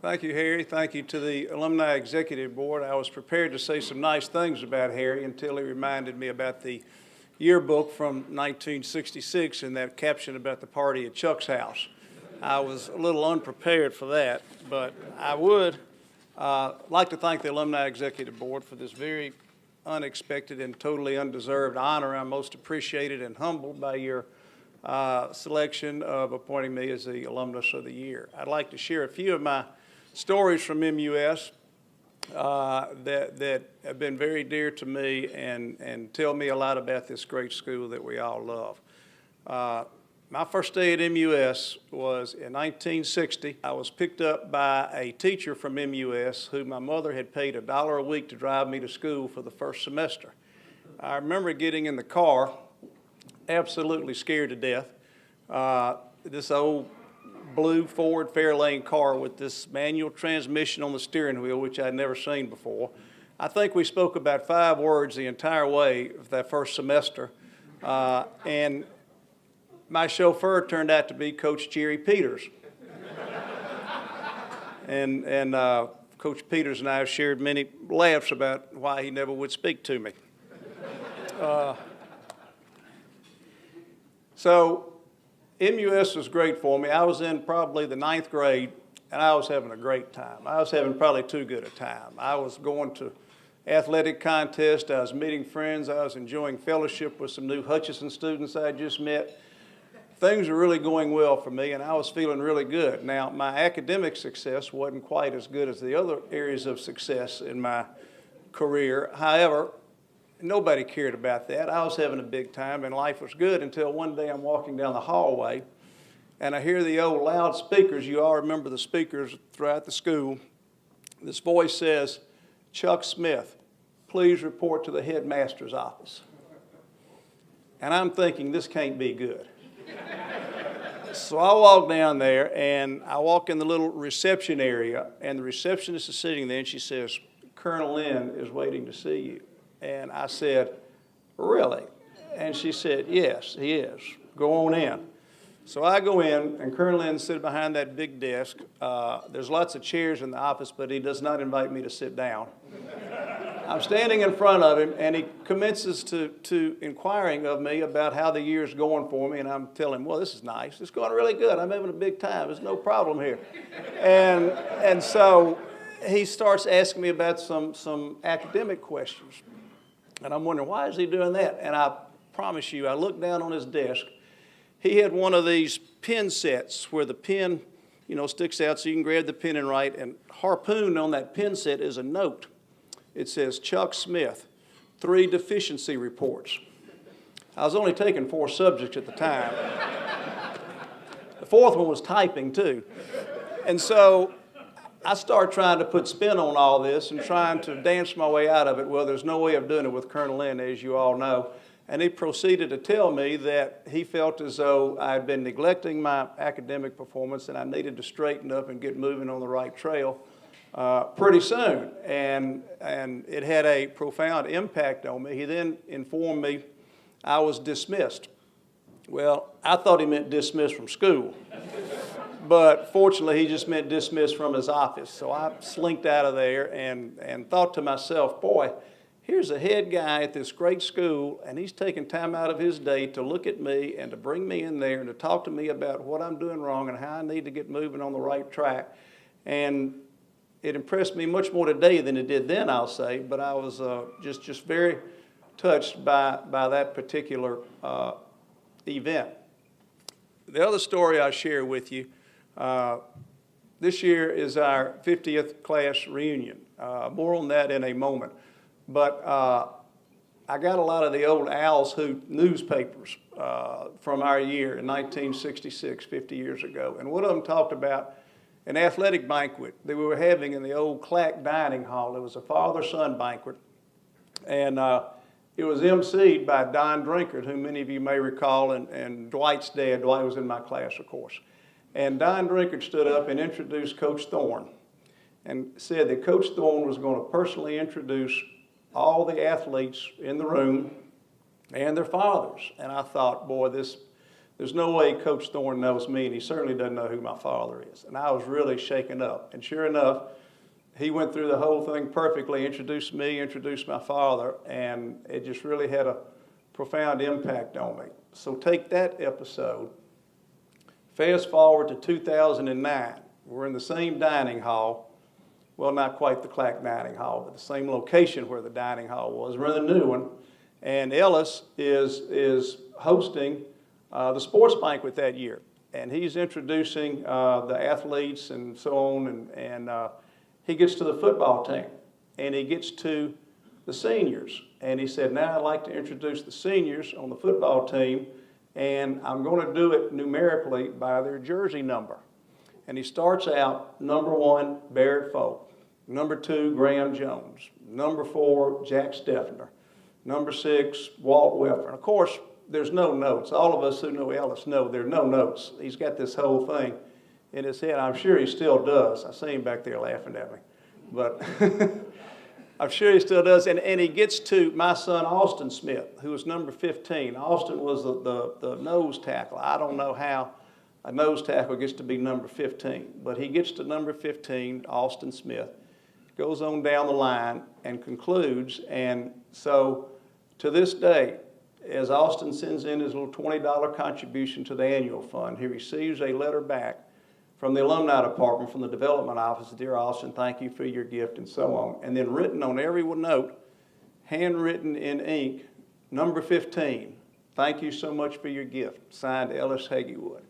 Thank you, Harry. Thank you to the Alumni Executive Board. I was prepared to say some nice things about Harry until he reminded me about the yearbook from 1966 and that caption about the party at Chuck's house. I was a little unprepared for that, but I would like to thank the Alumni Executive Board for this very unexpected and totally undeserved honor. I'm most appreciated and humbled by your selection of appointing me as the Alumnus of the Year. I'd like to share a few of my stories from MUS that have been very dear to me and tell me a lot about this great school that we all love. My first day at MUS was in 1960. I was picked up by a teacher from MUS who my mother had paid $1 a week to drive me to school for the first semester. I remember getting in the car, absolutely scared to death. This old blue Ford Fairlane car with this manual transmission on the steering wheel, which I'd never seen before. I think we spoke about 5 words the entire way of that first semester. And my chauffeur turned out to be Coach Jerry Peters. and Coach Peters and I have shared many laughs about why he never would speak to me. So MUS was great for me. I was in probably the 9th grade, and I was having a great time. I was having probably too good a time. I was going to athletic contests. I was meeting friends. I was enjoying fellowship with some new Hutchinson students I had just met. Things were really going well for me, and I was feeling really good. Now, my academic success wasn't quite as good as the other areas of success in my career. However, nobody cared about that. I was having a big time, and life was good until one day I'm walking down the hallway, and I hear the old loudspeakers. You all remember the speakers throughout the school. This voice says, "Chuck Smith, please report to the headmaster's office." And I'm thinking, this can't be good. So I walk down there, and I walk in the little reception area, and the receptionist is sitting there, and she says, "Colonel Lynn is waiting to see you." And I said, "Really?" And she said, "Yes, he is. Go on in." So I go in, and Colonel Lynn sits behind that big desk. There's lots of chairs in the office, but he does not invite me to sit down. I'm standing in front of him, and he commences to inquiring of me about how the year's going for me, and I'm telling him, "Well, this is nice. It's going really good. I'm having a big time. There's no problem here." And so he starts asking me about some academic questions. And I'm wondering, why is he doing that? And I promise you, I looked down on his desk. He had one of these pen sets where the pen, sticks out so you can grab the pen and write. And harpooned on that pen set is a note. It says, "Chuck Smith, 3 deficiency reports." I was only taking 4 subjects at the time. The 4th one was typing, too. And so I started trying to put spin on all this and trying to dance my way out of it. Well, there's no way of doing it with Colonel Lynn, as you all know. And he proceeded to tell me that he felt as though I had been neglecting my academic performance and I needed to straighten up and get moving on the right trail pretty soon. And it had a profound impact on me. He then informed me I was dismissed. Well, I thought he meant dismissed from school. But fortunately, he just meant dismissed from his office. So I slinked out of there and thought to myself, boy, here's a head guy at this great school, and he's taking time out of his day to look at me and to bring me in there and to talk to me about what I'm doing wrong and how I need to get moving on the right track. And it impressed me much more today than it did then, I'll say, but I was just very touched by that particular event. The other story I'll share with you, this year is our 50th class reunion. More on that in a moment. But I got a lot of the old Owl's Hoot newspapers from our year in 1966, 50 years ago. And one of them talked about an athletic banquet that we were having in the old Clack Dining Hall. It was a father-son banquet. And it was emceed by Don Drinkard, whom many of you may recall, and Dwight's dad. Dwight was in my class, of course. And Don Drinkard stood up and introduced Coach Thorne and said that Coach Thorne was going to personally introduce all the athletes in the room and their fathers. And I thought, boy, this there's no way Coach Thorne knows me, and he certainly doesn't know who my father is. And I was really shaken up. And sure enough, he went through the whole thing perfectly, introduced me, introduced my father, and it just really had a profound impact on me. So take that episode, fast forward to 2009. We're in the same dining hall. Well, not quite the Clack Dining Hall, but the same location where the dining hall was. We're in the new one. And Ellis is hosting the sports banquet that year. And he's introducing the athletes and so on. And he gets to the football team. And he gets to the seniors. And he said, now I'd like to introduce the seniors on the football team. And I'm going to do it numerically by their jersey number. And he starts out, number 1, Barrett Folk. Number 2, Graham Jones. Number 4, Jack Steffner. Number 6, Walt Welfer. And of course, there's no notes. All of us who know Ellis know there are no notes. He's got this whole thing in his head. I'm sure he still does. I see him back there laughing at me. But I'm sure he still does. And he gets to my son, Austin Smith, who was number 15. Austin was the nose tackle. I don't know how a nose tackle gets to be number 15. But he gets to number 15, Austin Smith, goes on down the line and concludes. And so to this day, as Austin sends in his little $20 contribution to the annual fund, he receives a letter back from the alumni department, from the development office. Dear Austin, thank you for your gift, and so on. And then written on every note, handwritten in ink, number 15, thank you so much for your gift, signed Ellis Hagewood.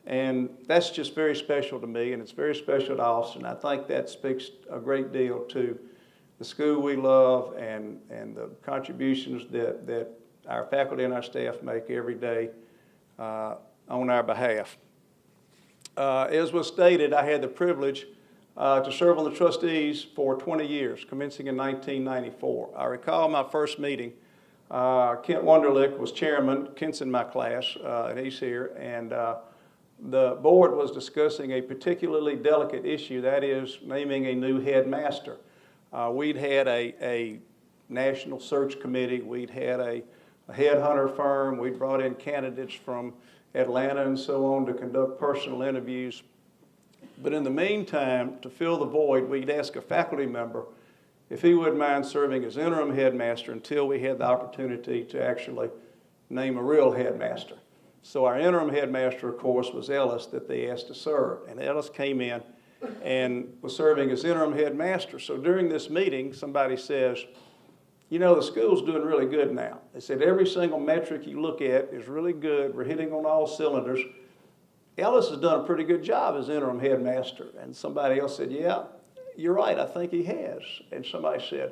And that's just very special to me, and it's very special to Austin. I think that speaks a great deal to the school we love and the contributions that our faculty and our staff make every day on our behalf. As was stated, I had the privilege to serve on the trustees for 20 years, commencing in 1994. I recall my first meeting. Kent Wunderlich was chairman. Kent's in my class, and he's here. And the board was discussing a particularly delicate issue, that is naming a new headmaster. We'd had a national search committee. We'd had a headhunter firm. We'd brought in candidates from Atlanta and so on to conduct personal interviews. But in the meantime, to fill the void, we'd ask a faculty member if he wouldn't mind serving as interim headmaster until we had the opportunity to actually name a real headmaster. So our interim headmaster, of course, was Ellis, that they asked to serve. And Ellis came in and was serving as interim headmaster. So during this meeting, somebody says, you know, the school's doing really good now. They said every single metric you look at is really good. We're hitting on all cylinders. Ellis has done a pretty good job as interim headmaster. And somebody else said, yeah, you're right, I think he has. And somebody said,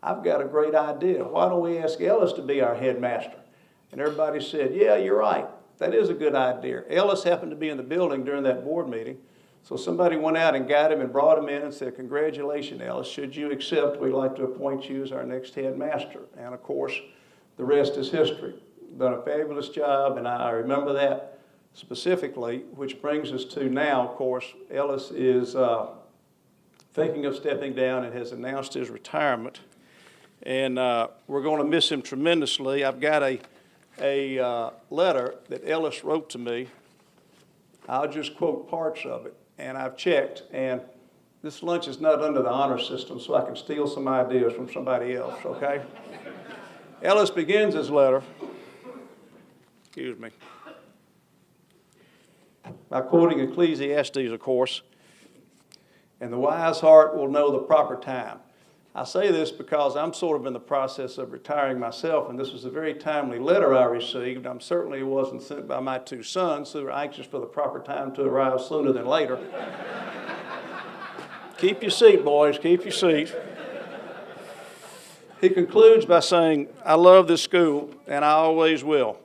I've got a great idea. Why don't we ask Ellis to be our headmaster? And everybody said, yeah, you're right. That is a good idea. Ellis happened to be in the building during that board meeting. So somebody went out and got him and brought him in and said, congratulations, Ellis. Should you accept, we'd like to appoint you as our next headmaster. And of course, the rest is history. Done a fabulous job, and I remember that specifically, which brings us to now, of course, Ellis is thinking of stepping down and has announced his retirement. And we're going to miss him tremendously. I've got a letter that Ellis wrote to me. I'll just quote parts of it. And I've checked, and this lunch is not under the honor system, so I can steal some ideas from somebody else, okay? Ellis begins his letter, excuse me, by quoting Ecclesiastes, of course, and the wise heart will know the proper time. I say this because I'm sort of in the process of retiring myself, and this was a very timely letter I received. I'm certainly wasn't sent by my two sons, who are anxious for the proper time to arrive sooner than later. Keep your seat, boys, keep your seat. He concludes by saying, I love this school, and I always will.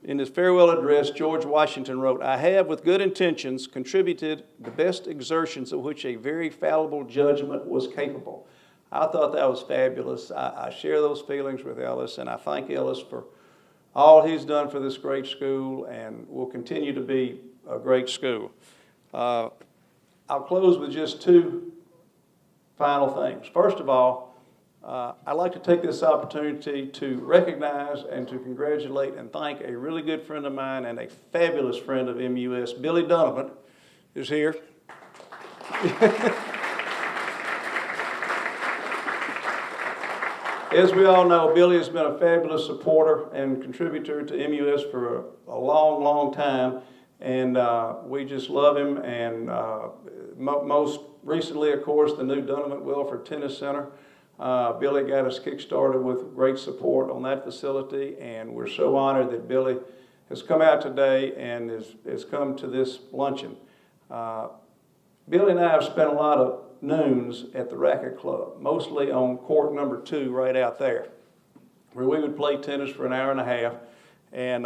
In his farewell address, George Washington wrote, I have, with good intentions, contributed the best exertions of which a very fallible judgment was capable. I thought that was fabulous. I share those feelings with Ellis, and I thank Ellis for all he's done for this great school and will continue to be a great school. I'll close with just two final things. First of all, I'd like to take this opportunity to recognize and to congratulate and thank a really good friend of mine and a fabulous friend of MUS. Billy Donovan is here. As we all know, Billy has been a fabulous supporter and contributor to MUS for a long, long time, and we just love him. And most recently, of course, the new Donovan Wilford Tennis Center. Billy got us kick-started with great support on that facility, and we're so honored that Billy has come out today and has come to this luncheon. Billy and I have spent a lot of noons at the Racket Club, mostly on court number 2 right out there, where we would play tennis for an hour and a half and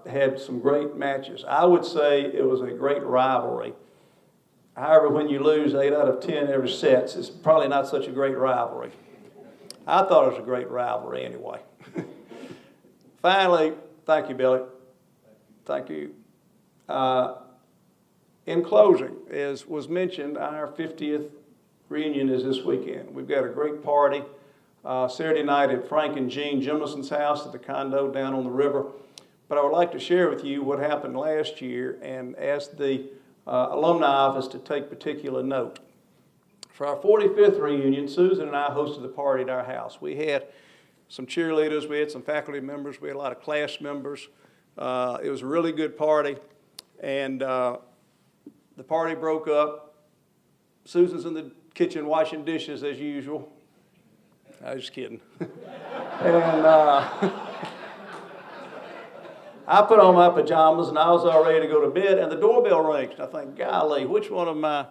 had some great matches. I would say it was a great rivalry. However, when you lose 8 out of 10 every set, it's probably not such a great rivalry. I thought it was a great rivalry anyway. Finally, thank you, Billy. Thank you. In closing, as was mentioned, our 50th reunion is this weekend. We've got a great party Saturday night at Frank and Jean Jimison's house at the condo down on the river. But I would like to share with you what happened last year and ask the alumni office to take particular note. For our 45th reunion, Susan and I hosted the party at our house. We had some cheerleaders, we had some faculty members, we had a lot of class members. It was a really good party, and the party broke up. Susan's in the kitchen washing dishes as usual. I was just kidding. And I put on my pajamas and I was all ready to go to bed, and the doorbell rings. And I think, golly, which one of my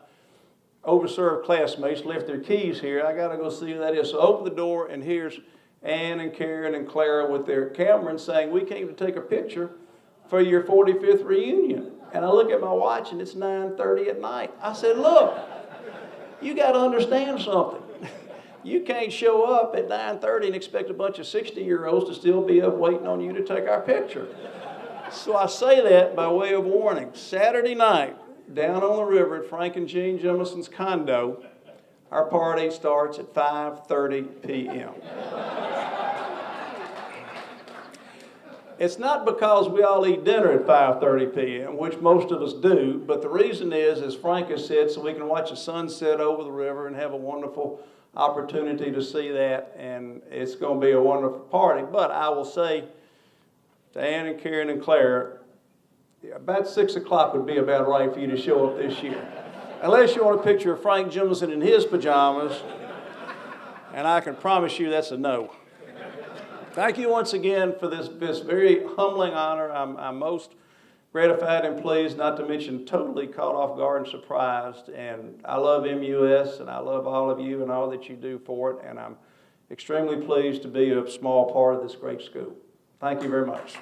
overserved classmates left their keys here? I got to go see who that is. So I open the door, and here's Ann and Karen and Clara with their camera and saying, we came to take a picture for your 45th reunion. And I look at my watch, and it's 9:30 at night. I said, look, you got to understand something. You can't show up at 9:30 and expect a bunch of 60-year-olds to still be up waiting on you to take our picture. So I say that by way of warning. Saturday night, down on the river at Frank and Jean Jimison's condo, our party starts at 5:30 p.m. It's not because we all eat dinner at 5:30 p.m., which most of us do, but the reason is, as Frank has said, so we can watch the sunset over the river and have a wonderful opportunity to see that, and it's going to be a wonderful party. But I will say to Ann and Karen and Claire, about 6 o'clock would be about right for you to show up this year. Unless you want a picture of Frank Jimison in his pajamas, and I can promise you that's a no. Thank you once again for this very humbling honor. I'm most gratified and pleased, not to mention totally caught off guard and surprised. And I love MUS, and I love all of you and all that you do for it. And I'm extremely pleased to be a small part of this great school. Thank you very much.